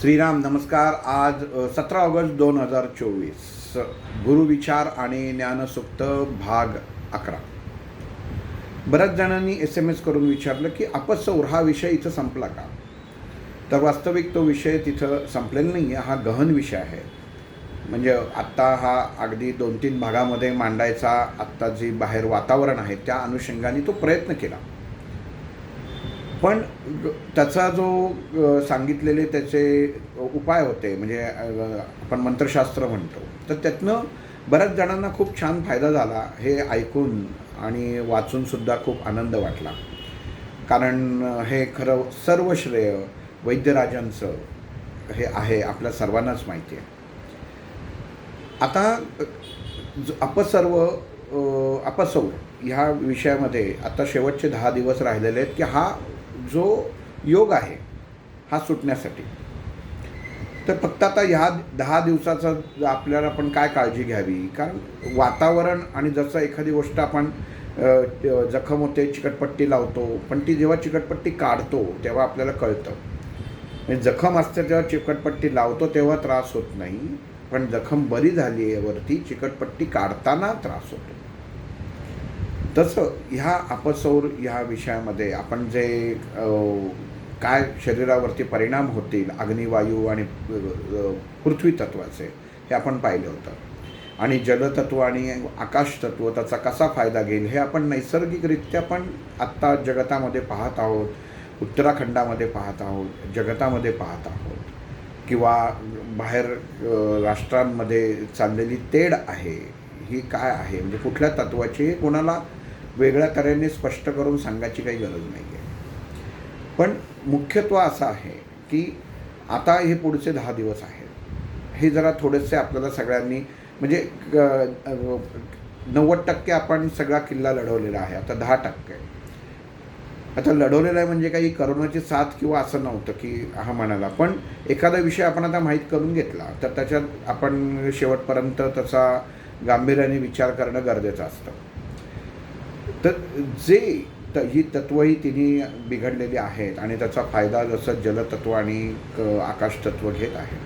श्रीराम नमस्कार. आज 17 ऑगस्ट 2024 गुरुविचार आणि ज्ञानसुक्त भाग 11. बऱ्याच जणांनी SMS करून विचारलं की अपसौर हा विषय इथं संपला का. तर वास्तविक तो विषय तिथं संपलेला नाही आहे. हा गहन विषय आहे. म्हणजे आत्ता हा अगदी 2-3 भागामध्ये मांडायचा आत्ता जी बाहेर वातावरण आहे त्या अनुषंगाने तो प्रयत्न केला. पण त्याचा जो सांगितलेले त्याचे उपाय होते, म्हणजे आपण मंत्रशास्त्र म्हणतो, तर त्यातनं बऱ्याच जणांना खूप छान फायदा झाला. हे ऐकून आणि वाचूनसुद्धा खूप आनंद वाटला. कारण हे खरं सर्व श्रेय वैद्यराजांचं हे आहे, आपल्या सर्वांनाच माहिती आहे. आता अपसौर ह्या विषयामध्ये आता शेवटचे 10 दिवस राहिलेले आहेत की हा जो योग आहे हा सुटण्यासाठी. तर फक्त आता ह्या 10 दिवसाचा आपल्याला पण काय काळजी घ्यावी, कारण वातावरण आणि जसं एखादी गोष्ट आपण जखम होते, चिकटपट्टी लावतो, पण ती जेव्हा चिकटपट्टी काढतो तेव्हा आपल्याला कळतं. म्हणजे जखम असते तेव्हा चिकटपट्टी लावतो तेव्हा त्रास होत नाही, पण जखम बरी झाली आहे वरती चिकटपट्टी काढताना त्रास होतो. तसं ह्या अपसौर ह्या विषयामध्ये आपण जे काय शरीरावरती परिणाम होतील अग्निवायू आणि पृथ्वी तत्वाचे हे आपण पाहिलं होतं. आणि जलतत्व आणि आकाश तत्व त्याचा कसा फायदा घेईल हे आपण नैसर्गिकरित्या पण आत्ता जगतामध्ये पाहत आहोत, उत्तराखंडामध्ये पाहत आहोत, जगतामध्ये पाहत आहोत, किंवा बाहेर राष्ट्रांमध्ये चाललेली तेढ आहे ही काय आहे, म्हणजे कुठल्या तत्वाची कोणाला वेगळ्या तऱ्हेने स्पष्ट करून सांगायची काही गरज नाही आहे. पण मुख्यत्व असं आहे की आता हे पुढचे 10 दिवस आहेत, हे जरा थोडेसे आपल्याला सगळ्यांनी म्हणजे 90% आपण सगळा किल्ला लढवलेला आहे. आता 10% आता लढवलेला आहे. म्हणजे काही करोनाची साथ किंवा असं नव्हतं की हा म्हणाला, पण एखादा विषय आपण आता माहीत करून घेतला तर त्याच्यात आपण शेवटपर्यंत त्याचा गांभीर्याने विचार करणं गरजेचं असतं. तर ही तत्वही तिन्ही बिघडलेली आहेत आणि त्याचा फायदा जसं जलतत्व आणि आकाश तत्व घेत आहे.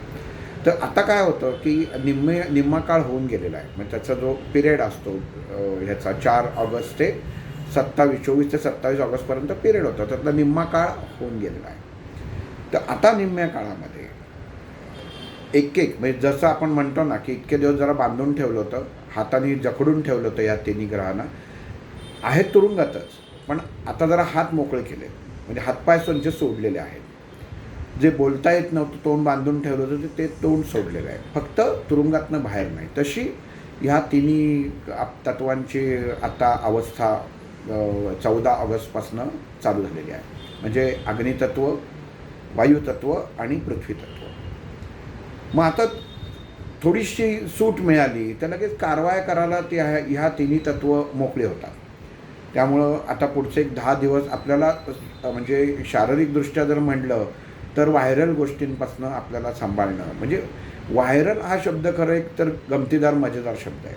तर आता काय होतं की निम्मा काळ होऊन गेलेला आहे. म्हणजे त्याचा जो पिरियड असतो ह्याचा 4 ऑगस्ट ते 24 ते 27 ऑगस्टपर्यंत पिरियड होता, त्यातला निम्मा काळ होऊन गेलेला आहे. तर आता निम्म्या काळामध्ये एक म्हणजे जसं आपण म्हणतो ना की इतके दिवस जरा बांधून ठेवलं होतं, हाताने जखडून ठेवलं होतं या तिन्ही ग्रहांना, आहेत तुरुंगातच, पण आता जरा हात मोकळे केले, म्हणजे हातपाय त्यांचे सोडलेले आहेत. जे बोलता येत नव्हतं, तोंड बांधून ठेवलं होतं ते तोंड सोडलेलं आहे, फक्त तुरुंगातनं बाहेर नाही. तशी ह्या तिन्ही तत्वांची आता अवस्था 14 ऑगस्टपासून चालू झालेली आहे. म्हणजे अग्नितत्व, वायुतत्व आणि पृथ्वीतत्व. मग आता थोडीशी सूट मिळाली तर लगेच कारवाया करायला ह्या तिन्ही तत्व मोकळे होतात. त्यामुळं आता पुढचे 10 दिवस आपल्याला म्हणजे शारीरिकदृष्ट्या जर म्हटलं तर व्हायरल गोष्टींपासून आपल्याला सांभाळणं. म्हणजे व्हायरल हा शब्द खरं एक तर गमतीदार मजेदार शब्द आहे.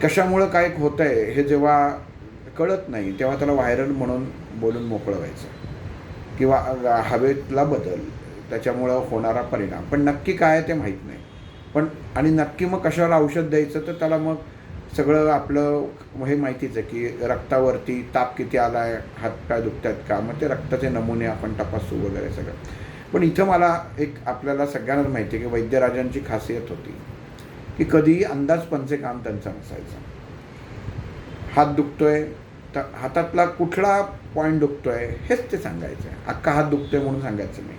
कशामुळं काय होतं आहे हे जेव्हा कळत नाही तेव्हा त्याला व्हायरल म्हणून बोलून मोकळं व्हायचं, किंवा हवेतला बदल त्याच्यामुळं होणारा परिणाम, पण नक्की काय आहे ते माहीत नाही. पण आणि नक्की मग कशाला औषध द्यायचं, तर त्याला मग सगळं आपलं हे माहितीच आहे की रक्तावरती ताप किती आला आहे, हातपाय दुखत आहेत का, मग ते रक्ताचे नमुने आपण तपासू वगैरे सगळं. पण इथं मला एक आपल्याला सगळ्यांनाच माहिती आहे की वैद्यराजांची खासियत होती की कधीही अंदाज पंचेकाम त्यांचा नसायचा. हात दुखतोय तर हातातला कुठला पॉईंट दुखतोय हेच ते सांगायचं आहे. अख्खा हात दुखतोय म्हणून सांगायचं नाही.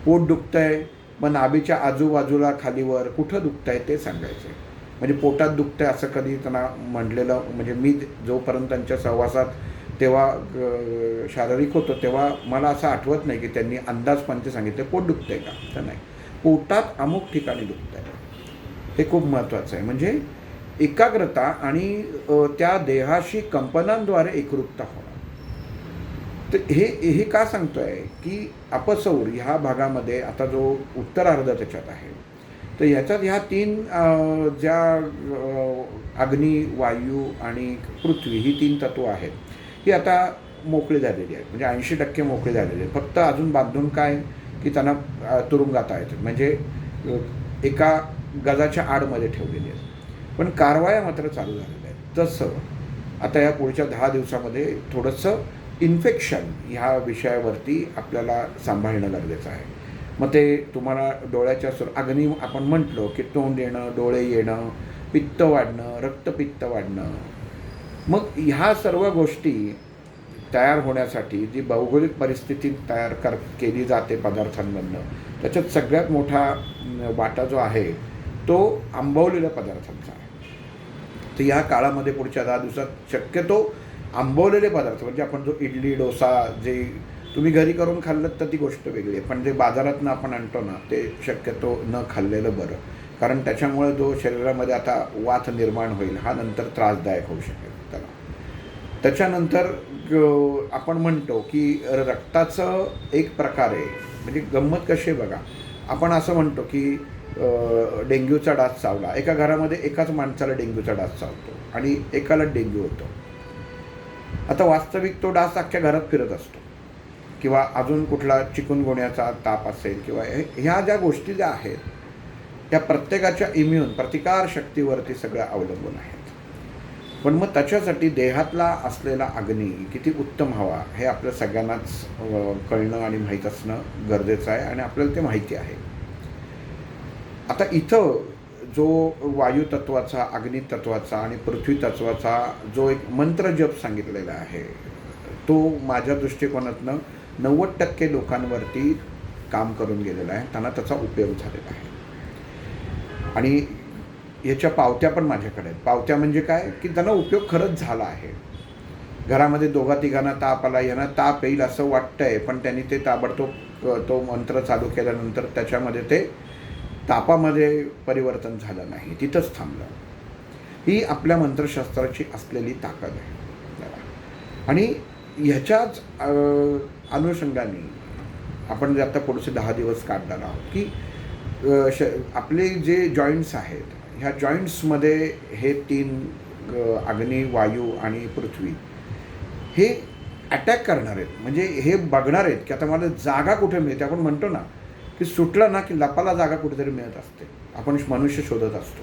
पोट दुखतंय मग नाभीच्या आजूबाजूला खालीवर कुठं दुखतंय ते सांगायचं आहे. म्हणजे पोटात दुखतंय असं कधी त्यांना म्हटलेलं, म्हणजे मी जोपर्यंत त्यांच्या सहवासात तेव्हा शारीरिक होतो तेव्हा मला असं आठवत नाही की त्यांनी अंदाजपंचे सांगितले पोट दुखतंय का, तर नाही, पोटात अमुक ठिकाणी दुखतंय. हे खूप महत्त्वाचं आहे. म्हणजे एकाग्रता आणि त्या देहाशी कंपनांद्वारे एकरूपता होणं. तर हे का सांगतो आहे की अपसौर ह्या भागामध्ये आता जो उत्तरार्ध त्याच्यात आहे, तर ह्याच्यात ह्या 3 ज्या अग्नी, वायू आणि पृथ्वी ही 3 तत्व आहेत, ही आता मोकळी झालेली आहेत. म्हणजे 80% मोकळी झालेली आहेत. फक्त अजून बांधून काय की त्यांना तुरुंगात आहेत, म्हणजे एका गजाच्या आडमध्ये ठेवलेली आहेत. पण कारवाया मात्र चालू झालेल्या आहेत. तसं आता या पुढच्या 10 दिवसामध्ये थोडंसं इन्फेक्शन ह्या विषयावरती आपल्याला सांभाळणं गरजेचं आहे. मग ते तुम्हाला डोळ्याच्या अग्नी आपण म्हटलो की तोंड येणं, डोळे येणं, पित्त वाढणं, रक्तपित्त वाढणं, मग ह्या सर्व गोष्टी तयार होण्यासाठी जी भौगोलिक परिस्थिती केली जाते पदार्थांमधनं, त्याच्यात सगळ्यात मोठा वाटा जो आहे तो आंबवलेल्या पदार्थांचा आहे. तर या काळामध्ये पुढच्या 10 दिवसात शक्यतो आंबवलेले पदार्थ, म्हणजे आपण जो इडली डोसा जे तुम्ही घरी करून खाल्लं तर ती गोष्ट वेगळी आहे, पण जे बाजारातनं आपण आणतो ना ते शक्यतो न खाल्लेलं बरं, कारण त्याच्यामुळे जो शरीरामध्ये आता वात निर्माण होईल हा नंतर त्रासदायक होऊ शकेल त्याला. त्याच्यानंतर आपण म्हणतो की रक्ताचं एक प्रकारे म्हणजे गंमत कशी आहे बघा, आपण असं म्हणतो की डेंग्यूचा डास चावला, एका घरामध्ये एकाच माणसाला डेंग्यूचा डास चावतो आणि एकाला डेंग्यू होतो. आता वास्तविक तो डास अख्ख्या घरात फिरत असतो, किंवा अजून कुठला चिकनगुन्याचा ताप असेल, किंवा ह्या ज्या गोष्टी ज्या आहेत त्या प्रत्येकाच्या प्रतिकार शक्तीवरती सगळं अवलंबून आहेत. पण मग त्याच्यासाठी देहातला असलेला अग्नी किती उत्तम हवा हे आपल्या सगळ्यांनाच कळणं आणि माहीत असणं गरजेचं आहे, आणि आपल्याला ते माहिती आहे. आता इथं जो वायुतत्वाचा, अग्नितत्वाचा आणि पृथ्वी तत्वाचा जो एक मंत्र जप सांगितलेला आहे तो माझ्या दृष्टिकोनातनं 90% लोकांवरती काम करून गेलेला आहे, त्यांना त्याचा उपयोग झालेला आहे. आणि ह्याच्या पावत्या पण माझ्याकडे आहेत. पावत्या म्हणजे काय की त्यांना उपयोग खरंच झाला आहे. घरामध्ये दोघा तिघांना ताप आला, यांना ताप येईल असं वाटतंय, पण त्यांनी ते ताबडतोब तो मंत्र चालू केल्यानंतर त्याच्यामध्ये ते तापामध्ये परिवर्तन झालं नाही, तिथंच थांबलं. ही आपल्या मंत्रशास्त्राची असलेली ताकद आहे. आणि ह्याच्याच अनुषंगाने आपण जे आता पुढचे 10 दिवस काढणार आहोत की आपले जे जॉईंट्स आहेत ह्या जॉईंट्समध्ये हे 3 अग्नी, वायू आणि पृथ्वी हे अटॅक करणार आहेत. म्हणजे हे बघणार आहेत की आता मला जागा कुठे मिळते. आपण म्हणतो ना की सुटलं ना की लपाला जागा कुठेतरी मिळत असते. आपण मनुष्य शोधत असतो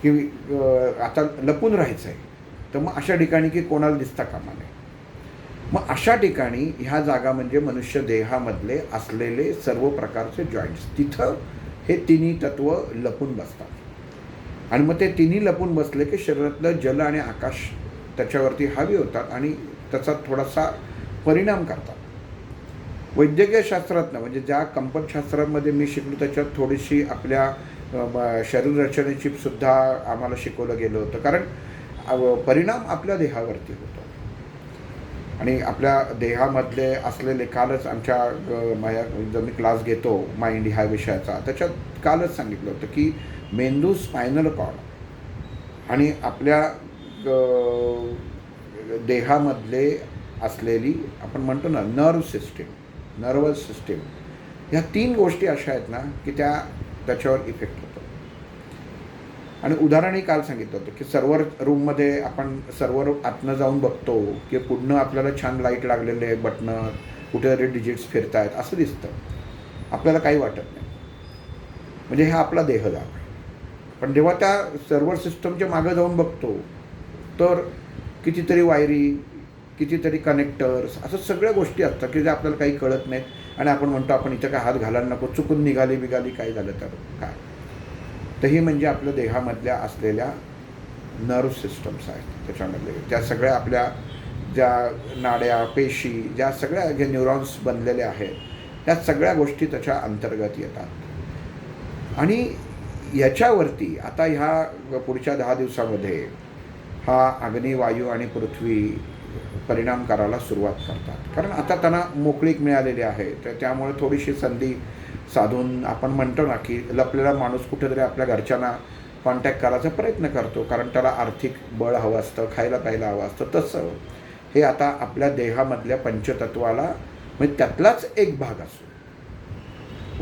की आता लपून राहायचं आहे, तर मग अशा ठिकाणी की कोणाला दिसता कामा नये. मग अशा ठिकाणी ह्या जागा म्हणजे मनुष्य देहामधले असलेले सर्व प्रकारचे जॉईंट्स, तिथं हे तिन्ही तत्व लपून बसतात. आणि मग ते तिन्ही लपून बसले की शरीरातलं जल आणि आकाश त्याच्यावरती हावी होतात आणि त्याचा थोडासा परिणाम करतात. वैद्यकीय शास्त्रातनं म्हणजे ज्या कंपनशास्त्रामध्ये मी शिकलो त्याच्यात थोडीशी आपल्या शरीर रचनेची सुद्धा आम्हाला शिकवलं गेलं होतं, कारण परिणाम आपल्या देहावरती होतो. आणि आपल्या देहामधले असलेले कालच आमच्या जो मी क्लास घेतो माइंड ह्या विषयाचा, त्याच्यात कालच सांगितलं होतं की मेंदू, स्पायनल कॉर्ड आणि आपल्या देहामधले असलेली आपण म्हणतो ना नर्वस सिस्टीम, ह्या 3 गोष्टी अशा आहेत ना की त्याच्यावर इफेक्ट होतो. आणि उदाहरणही काल सांगितलं होतं की सर्व्हर रूममध्ये आपण सर्व्हर आतनं जाऊन बघतो की पुढनं आपल्याला छान लाईट लागलेले आहे, बटणं, कुठेतरी डिजिट्स फिरत आहेत असं दिसतं, आपल्याला काही वाटत नाही, म्हणजे हा आपला देह झाला. पण जेव्हा त्या सर्व्हर सिस्टमच्या मागं जाऊन बघतो तर कितीतरी वायरी, कितीतरी कनेक्टर्स, असं सगळ्या गोष्टी असतात की जे आपल्याला काही कळत नाहीत. आणि आपण म्हणतो आपण इथं काय हात घालायला नको, चुकून निघाली काय झालं तर काय. तर ही म्हणजे आपल्या देहामधल्या असलेल्या नर्व सिस्टम्स आहेत. त्याच्यामधले त्या सगळ्या आपल्या ज्या नाड्या, पेशी, ज्या सगळ्या जे न्यूरॉन्स बनलेले आहेत त्या सगळ्या गोष्टी त्याच्या अंतर्गत येतात. आणि याच्यावरती आता ह्या पुढच्या 10 दिवसामध्ये हा अग्नी, वायू आणि पृथ्वी परिणाम करायला सुरुवात करतात, कारण आता त्यांना मोकळीक मिळालेली आहे. तर त्यामुळे थोडीशी संधी साधून आपण म्हणतो ना की लपलेला माणूस कुठेतरी आपल्या घरच्यांना कॉन्टॅक्ट करायचा प्रयत्न करतो, कारण त्याला आर्थिक बळ हवं असतं, खायला प्यायला हवं असतं. तसं हे आता आपल्या देहामधल्या पंचतत्वाला म्हणजे त्यातलाच एक भाग असतो.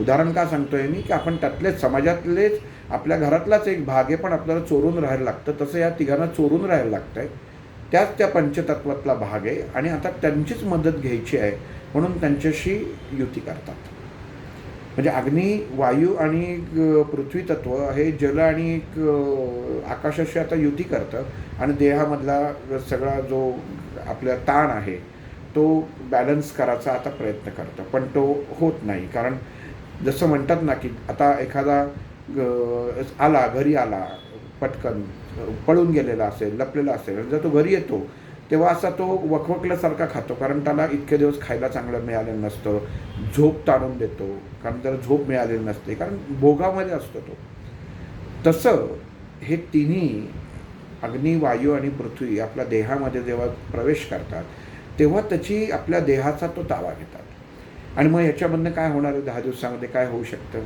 उदाहरण का सांगतोय मी की आपण त्यातलेच समाजातलेच आपल्या घरातलाच एक भाग आहे, पण आपल्याला चोरून राहायला लागतं. तसं या तिघांना चोरून राहायला लागतं आहे, त्याच त्या पंचतत्वातला भाग आहे. आणि आता त्यांचीच मदत घ्यायची आहे म्हणून त्यांच्याशी युती करतात. म्हणजे अग्नी, वायू आणि पृथ्वी तत्व हे जल आणि आकाशाशी आता युती करतं आणि देहामधला सगळा जो आपला ताण आहे तो बॅलन्स करायचा आता प्रयत्न करतं, पण तो होत नाही. कारण जसं म्हणतात ना की आता एखादा आला, घरी आला पटकन, पळून गेलेला असेल, लपलेला असेल, जर तो घरी येतो तेव्हा असा तो वखवकल्यासारखा खातो, कारण त्याला इतके दिवस खायला चांगलं मिळालेलं नसतं. झोप ताणून देतो, कारण त्याला झोप मिळालेली नसते, कारण भोगामध्ये असतो तो. तसं हे तिन्ही अग्नी, वायू आणि पृथ्वी आपल्या देहामध्ये जेव्हा प्रवेश करतात तेव्हा त्याची आपल्या देहाचा तो ताबा घेतात. आणि मग याच्यामधनं काय होणार आहे, 10 दिवसामध्ये काय होऊ शकतं?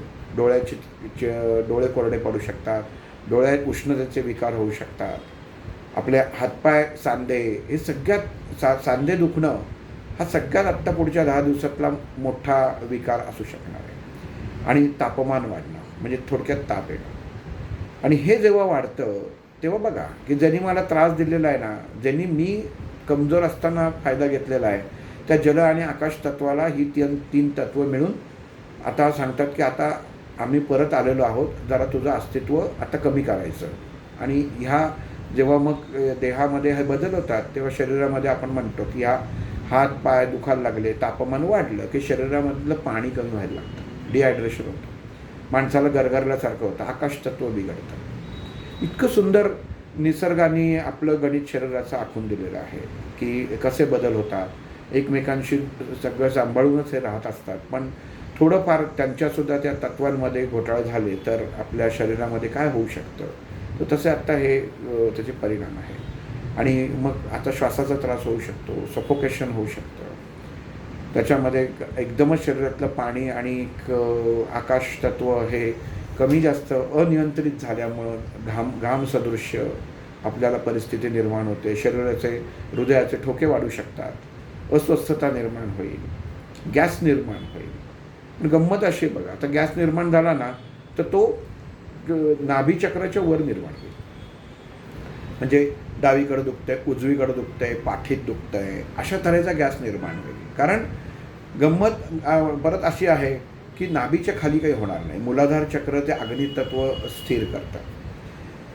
डोळे कोरडे पडू शकतात, डोळ्यात उष्णतेचे विकार होऊ शकतात, आपले हातपाय, सांधे हे सगळ्यात सांधे दुखणं हा सगळ्यात आत्ता पुढच्या 10 दिवसातला मोठा विकार असू शकणार आहे. आणि तापमान वाढणं म्हणजे थोडक्यात ताप येणं. आणि हे जेव्हा वाढतं तेव्हा बघा की ज्यांनी मला त्रास दिलेला आहे ना, ज्यांनी मी कमजोर असताना फायदा घेतलेला आहे, त्या जल आणि आकाश तत्वाला ही तीन तत्व मिळून आता सांगतात की आता आम्ही परत आलेलो आहोत, जरा तुझं अस्तित्व आता कमी करायचं. आणि ह्या जेव्हा मग देहामध्ये हे बदल होतात तेव्हा शरीरामध्ये आपण म्हणतो की हात पाय दुखायला लागले, तापमान वाढलं की शरीरामधलं पाणी कमी व्हायला लागतं, डिहायड्रेशन होतं, माणसाला गरगरल्यासारखं होतं, आकाश तत्व बिघडतं. इतकं सुंदर निसर्गाने आपलं गणित शरीराचं आखून दिलेलं आहे की कसे बदल होतात. एकमेकांशी सगळं सांभाळूनच हे राहत असतात, पण थोडंफार त्यांच्यासुद्धा त्या तत्वांमध्ये घोटाळे झाले तर आपल्या शरीरामध्ये काय होऊ शकतं. तर तसे आत्ता हे त्याचे परिणाम आहे. आणि मग आता श्वासाचा त्रास होऊ शकतो, सफोकेशन होऊ शकतं, त्याच्यामध्ये एकदमच शरीरातलं पाणी आणि आकाश तत्व हे कमी जास्त अनियंत्रित झाल्यामुळं घाम सदृश्य आपल्याला परिस्थिती निर्माण होते, शरीराचे हृदयाचे ठोके वाढू शकतात, अस्वस्थता निर्माण होईल, गॅस निर्माण होईल. गंमत अशी बघा, आता गॅस निर्माण झाला ना तर तो नाभीचक्राच्या वर निर्माण होईल. म्हणजे डावीकडं दुखतंय, उजवीकडं दुखतंय, पाठीत दुखतंय, अशा तऱ्हेचा गॅस निर्माण होईल. कारण गंमत परत अशी आहे की नाभीच्या खाली काही होणार नाही, मूलाधार चक्र ते अग्नितत्व स्थिर करतं,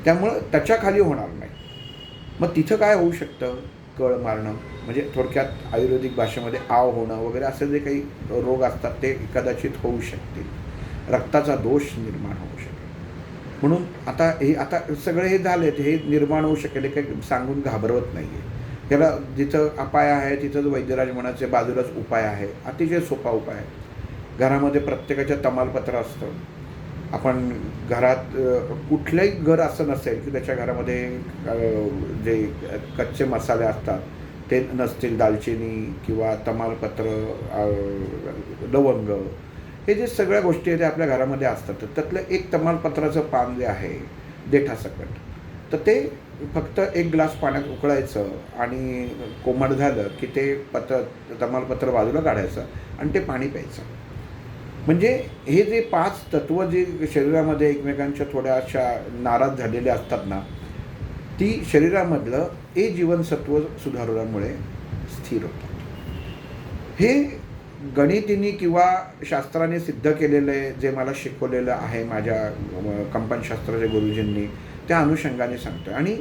त्यामुळं त्याच्या खाली होणार नाही. मग तिथं काय होऊ शकतं, कळ मारणं, म्हणजे थोडक्यात आयुर्वेदिक भाषेमध्ये आव होणं वगैरे असे जे काही रोग असतात ते कदाचित होऊ शकतील, रक्ताचा दोष निर्माण होऊ शकेल. म्हणून आता सगळे हे झालेत, हे निर्माण होऊ शकेल, काही सांगून घाबरवत नाही आहे. त्याला जिथं अपाय आहे तिथंच वैद्यराज म्हणायचे बाजूलाच उपाय आहे, अतिशय सोपा उपाय आहे. घरामध्ये प्रत्येकाच्या तमालपत्र असतं. आपण घरात कुठलंही घर असं नसेल की त्याच्या घरामध्ये जे कच्चे मसाले असतात ते नसतील, दालचिनी किंवा तमालपत्र, लवंग, हे जे सगळ्या गोष्टी आहेत ते आपल्या घरामध्ये असतात. तर त्यातलं एक तमालपत्राचं पान जे आहे देठासकट, तर ते फक्त 1 ग्लास पाण्यात उकळायचं आणि कोमट झालं की ते तमालपत्र बाजूला काढायचं आणि ते पाणी प्यायचं. म्हणजे हे जे 5 तत्व जे शरीरामध्ये एकमेकांच्या थोड्याशा नाराज झालेले असतात ना, ती शरीरामधलं जीवनसत्व सुधारल्यामुळे स्थिर होतात. हे गणितीने किंवा शास्त्राने सिद्ध केलेलं आहे, जे मला शिकवलेलं आहे माझ्या कंपनशास्त्राच्या गुरुजींनी, त्या अनुषंगाने सांगतो. आणि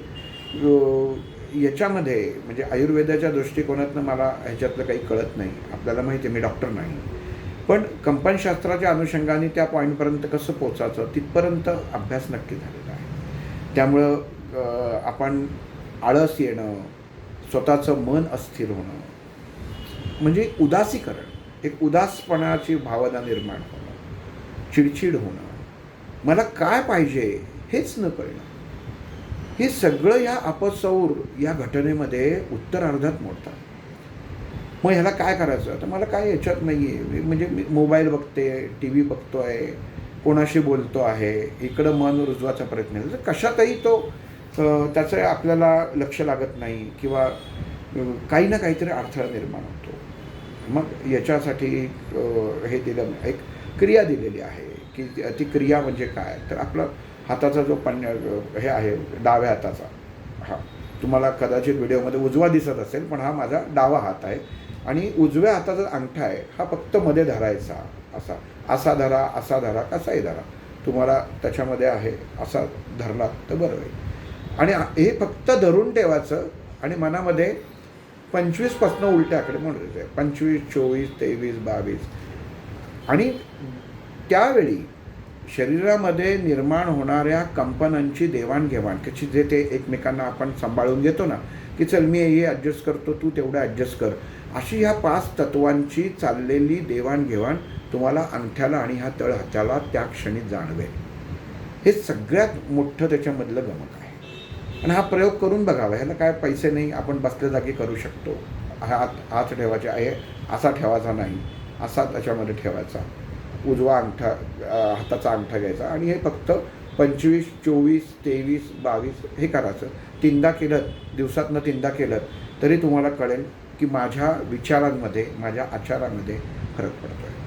याच्यामध्ये म्हणजे आयुर्वेदाच्या दृष्टिकोनातनं मला ह्याच्यातलं काही कळत नाही. आपल्याला माहिती आहे मी डॉक्टर नाही, पण कंपनशास्त्राच्या अनुषंगाने त्या पॉईंटपर्यंत कसं पोचायचं तिथपर्यंत अभ्यास नक्की झालेला आहे. त्यामुळं आपण आळस येणं, स्वतःचं मन अस्थिर होणं, म्हणजे उदासीकरण, एक उदासपणाची भावना निर्माण होणं, चिडचिड होणं, मला काय पाहिजे हेच न कळणं, हे सगळं या अपसौर या घटनेमध्ये उत्तरार्धात मोडतात. मग ह्याला काय करायचं, तर मला काय याच्यात नाही आहे, म्हणजे मी मोबाईल बघते, टी व्ही बघतो आहे, कोणाशी बोलतो आहे, इकडं मन रुजवायचा प्रयत्न आहे, तर कशातही तो त्याचं आपल्याला लक्ष लागत नाही किंवा काही ना काहीतरी अडथळा निर्माण होतो. मग याच्यासाठी हे दिलं, एक क्रिया दिलेली आहे की ती क्रिया म्हणजे काय, तर आपलं हाताचा जो हे आहे डाव्या हाताचा, हा तुम्हाला कदाचित व्हिडिओमध्ये उजवा दिसत असेल, पण हा माझा डावा हात आहे आणि उजव्या हाताचा अंगठा आहे हा फक्त मध्ये धरायचा असा असा धरा, असा धरा, कसाही धरा, तुम्हाला त्याच्यामध्ये आहे असा धरला तर बरं होईल. आणि हे फक्त धरून ठेवायचं आणि मनामध्ये 25पासनं उलटे आकडे म्हणायचे आहे, 25, 24, 23, 22. आणि त्यावेळी शरीरामध्ये निर्माण होणाऱ्या कंपनांची देवाणघेवाण कशी जे ते एकमेकांना आपण सांभाळून घेतो ना, की चल मी हे ॲडजस्ट करतो, तू तेवढं ॲडजस्ट कर, अशी ह्या 5 तत्वांची चाललेली देवाणघेवाण तुम्हाला अंगठ्याला आणि ह्या तळहाताला त्या क्षणी जाणवेल. हे सगळ्यात मोठं त्याच्यामधलं गमक आहे. आणि हा प्रयोग करून बघावा. ह्याला काय पैसे नाही, आपण बसल्या जागी करू शकतो. हात ठेवायचे आहे, असा ठेवायचा नाही, असा त्याच्यामध्ये ठेवायचा, उजवा अंगठा हाताचा अंगठा घ्यायचा आणि हे फक्त 25, 24, 23, 22 हे करायचं. 3दा केलं, दिवसातनं 3दा केलं तरी तुम्हाला कळेल की माझ्या विचारांमध्ये, माझ्या आचारामध्ये फरक पडतो आहे,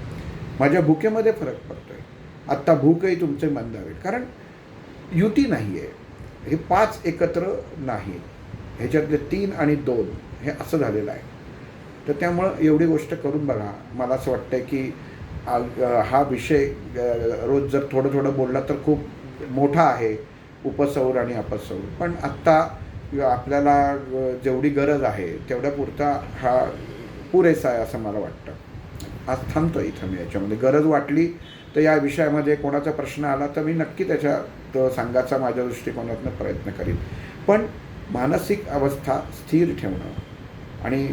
माझ्या भुकेमध्ये फरक पडतो आहे. आत्ता भूकही तुमचे मंदावेल, कारण युती नाही आहे. हे 5 एकत्र नाही, ह्याच्यातले 3 आणि 2 हे असं झालेलं आहे. तर त्यामुळं एवढी गोष्ट करून बघा. मला असं वाटतं की हा विषय रोज जर थोडं थोडं बोलला तर खूप मोठा आहे, उपसौर आणि अपसौर. पण आत्ता आपल्याला जेवढी गरज आहे तेवढ्या पुरता हा पुरेसा आहे असं मला वाटतं. आज थांबतो इथं मी. याच्यामध्ये गरज वाटली तर या विषयामध्ये कोणाचा प्रश्न आला तर मी नक्की त्याच्यात सांगायचा माझ्या दृष्टिकोनातून प्रयत्न करीन. पण मानसिक अवस्था स्थिर ठेवणं आणि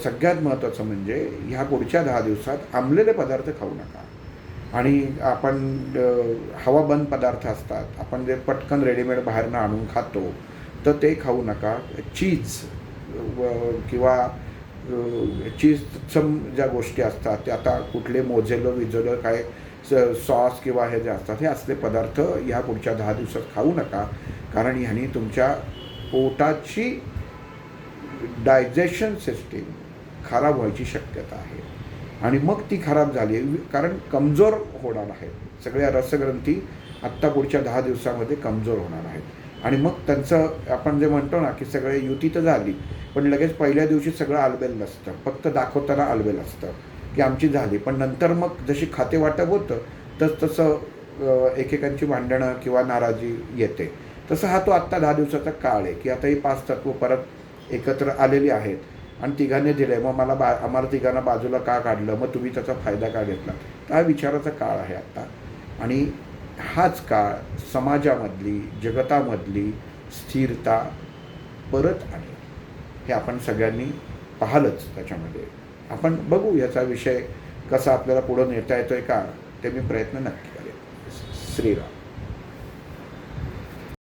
सगळ्यात महत्त्वाचं म्हणजे ह्या पुढच्या 10 दिवसात आंबलेले पदार्थ खाऊ नका. आणि आपण हवाबंद पदार्थ असतात, आपण जे पटकन रेडीमेड बाहेरनं आणून खातो तर ते खाऊ नका. चीज किंवा चीजसम ज्या गोष्टी असतात ते आता कुठले मोझेलो विझेलो काय सॉस किंवा हे जे असतात हे असले पदार्थ ह्या पुढच्या 10 दिवसात खाऊ नका. कारण ह्यानी तुमच्या पोटाची डायजेशन सिस्टीम खराब व्हायची शक्यता आहे. आणि मग ती खराब झाली कारण कमजोर होणार आहे. सगळ्या रसग्रंथी आत्ता पुढच्या 10 दिवसामध्ये कमजोर होणार आहेत. आणि मग त्यांचं आपण जे म्हणतो ना की सगळे युती तर झाली पण लगेच पहिल्या दिवशी सगळं आलबेल नसतं, फक्त दाखवताना आलबेल असतं की आमची झाली. पण नंतर मग जशी खाते वाटप होतं तसं एकेकांची भांडणं किंवा नाराजी येते. तसं हा तो आत्ता 10 दिवसाचा काळ आहे की आता ही 5 तत्व परत एकत्र आलेली आहेत आणि तिघांनी दिले, मग आम्हाला तिघांना बाजूला का काढलं, मग तुम्ही त्याचा फायदा का घेतला. तर हा विचाराचा काळ आहे आत्ता. आणि हाच काळ समाजामधली, जगतामधली स्थिरता परत आणेल. हे आपण सगळ्यांनी पाहिलंच. त्याच्यामध्ये आपण बघू याचा विषय कसा आपल्याला पुढं नेता येतोय का, ते मी प्रयत्न नक्की करेन. श्रीराम.